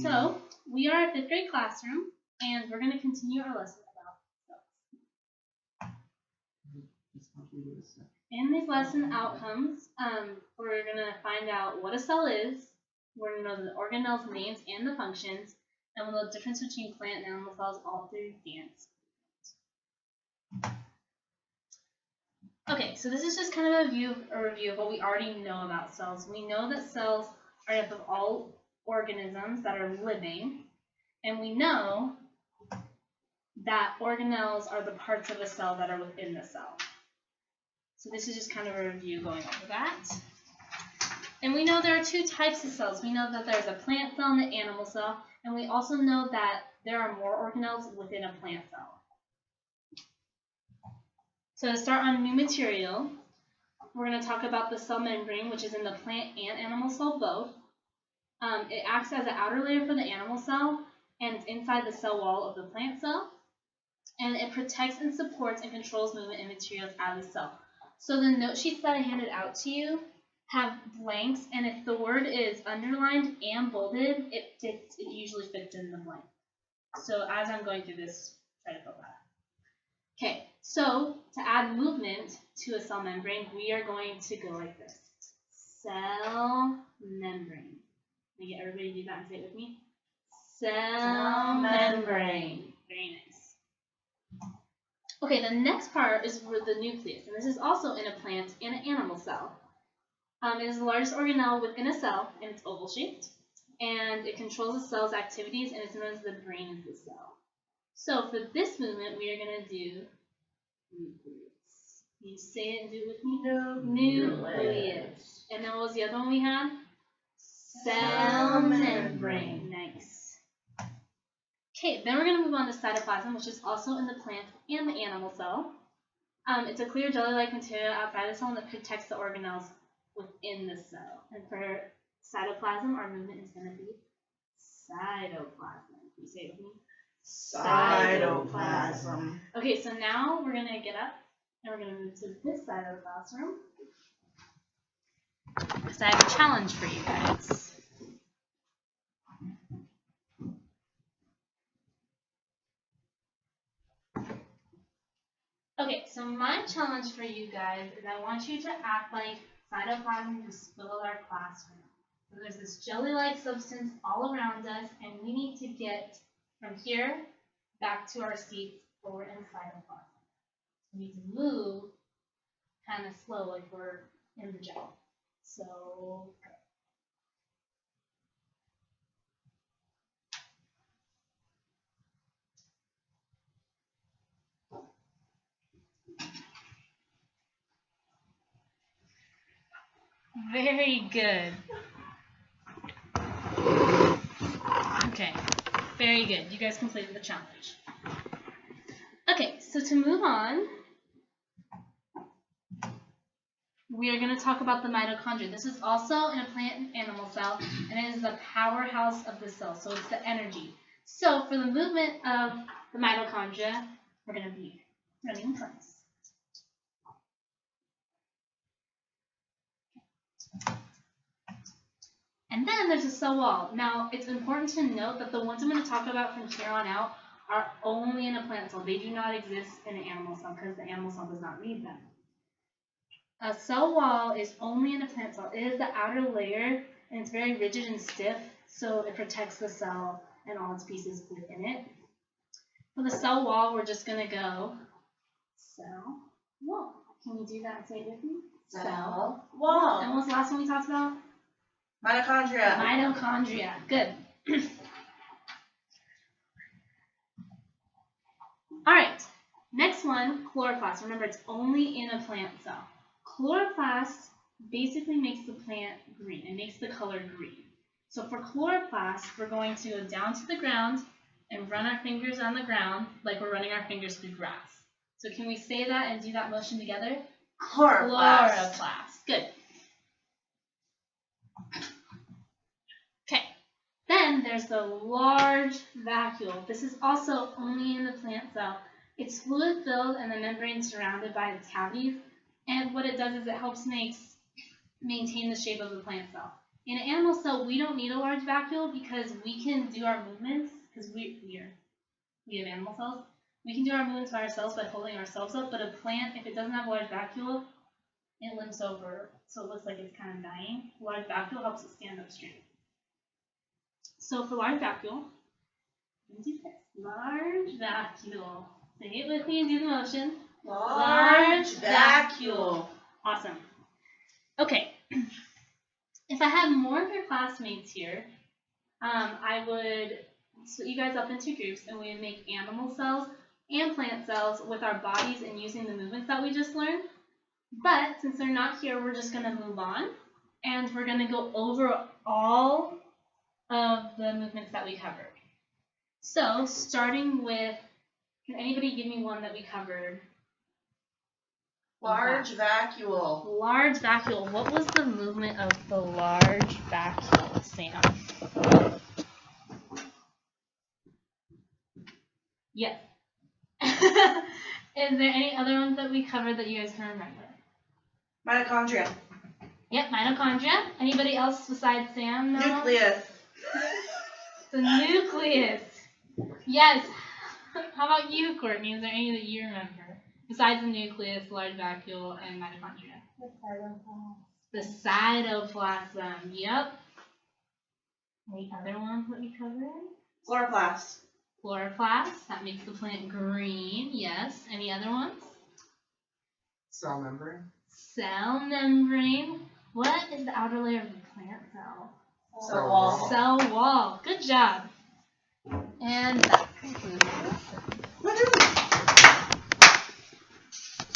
So, we are a 5th grade classroom, and we're going to continue our lesson about cells. In these lesson outcomes, we're going to find out what a cell is, we're going to know the organelles, names, and the functions, and we'll know the difference between plant and animal cells all through dance. Okay, so this is just kind of a review of what we already know about cells. We know that cells are made up of all organisms that are living, and we know that organelles are the parts of a cell that are within the cell. So this is just kind of a review going over that. And we know there are 2 types of cells. We know that there's a plant cell and an animal cell, and we also know that there are more organelles within a plant cell. So to start on new material, we're going to talk about the cell membrane, which is in the plant and animal cell both. It acts as an outer layer for the animal cell, and it's inside the cell wall of the plant cell. And it protects and supports and controls movement and materials out of the cell. So the note sheets that I handed out to you have blanks, and if the word is underlined and bolded, it usually fits in the blank. So as I'm going through this, try to fill that. Okay, so to add movement to a cell membrane, we are going to go like this. Cell membrane. Can I get everybody to do that and say it with me? Cell membrane. Very nice. Okay, the next part is the nucleus, and this is also in a plant and an animal cell. It is the largest organelle within a cell, and it's oval-shaped, and it controls the cell's activities, and it's known as the brain of the cell. So for this movement, we are going to do nucleus. Can you say it and do it with me? Nucleus. And then what was the other one we had? Cell membrane. Nice. Okay, then we're going to move on to cytoplasm, which is also in the plant and the animal cell. It's a clear jelly-like material outside the cell that protects the organelles within the cell. And for cytoplasm, our movement is going to be cytoplasm. Can you say it with me? Cytoplasm. Okay, so now we're going to get up and we're going to move to this side of the classroom. Because I have a challenge for you guys. Okay, so my challenge for you guys is I want you to act like cytoplasm just filled our classroom. So there's this jelly-like substance all around us, and we need to get from here back to our seats or in cytoplasm. We need to move kind of slow like we're in the gel. So very good. Okay, very good. You guys completed the challenge. Okay, so to move on, we are going to talk about the mitochondria. This is also in a plant and animal cell, and it is the powerhouse of the cell, so it's the energy. So for the movement of the mitochondria, we're going to be running in place. And then there's a cell wall. Now, it's important to note that the ones I'm going to talk about from here on out are only in a plant cell. They do not exist in an animal cell because the animal cell does not need them. A cell wall is only in a plant cell. It is the outer layer, and it's very rigid and stiff, so it protects the cell and all its pieces within it. For the cell wall, we're just going to go cell wall. Can you do that and say it with me? Cell wall. And what was the last one we talked about? Mitochondria. Mitochondria. Good. All right. Next one, chloroplast. Remember, it's only in a plant cell. Chloroplast basically makes the plant green. It makes the color green. So for chloroplast, we're going to go down to the ground and run our fingers on the ground like we're running our fingers through grass. So can we say that and do that motion together? Chloroplast. Chloroplast. Good. Okay. Then there's the large vacuole. This is also only in the plant cell. It's fluid filled and the membrane surrounded by the cavities. And what it does is it helps maintain the shape of the plant cell. In an animal cell, we don't need a large vacuole because we can do our movements, because we have animal cells. We can do our movements by ourselves by holding ourselves up, but a plant, if it doesn't have a large vacuole, it limps over, so it looks like it's kind of dying. A large vacuole helps it stand up straight. So for large vacuole, let's do this. Large vacuole. Say it with me and do the motion. Large vacuole. Awesome. Okay. If I had more of your classmates here, I would split you guys up into groups and we would make animal cells and plant cells with our bodies and using the movements that we just learned. But since they're not here, we're just going to move on and we're going to go over all of the movements that we covered. So starting with, can anybody give me one that we covered? Large vacuole. Large vacuole. What was the movement of the large vacuole, Sam? Yes. Is there any other ones that we covered that you guys can remember? Mitochondria. Yep, mitochondria. Anybody else besides Sam know? Nucleus. The nucleus. Yes. How about you, Courtney? Is there any that you remember? Besides the nucleus, large vacuole, and mitochondria. The cytoplasm. Yep. Any other ones that we covered? Chloroplast. Chloroplast. That makes the plant green. Yes. Any other ones? Cell membrane. Cell membrane. What is the outer layer of the plant cell? Cell wall. Cell wall. Good job. And that concludes the lesson. What is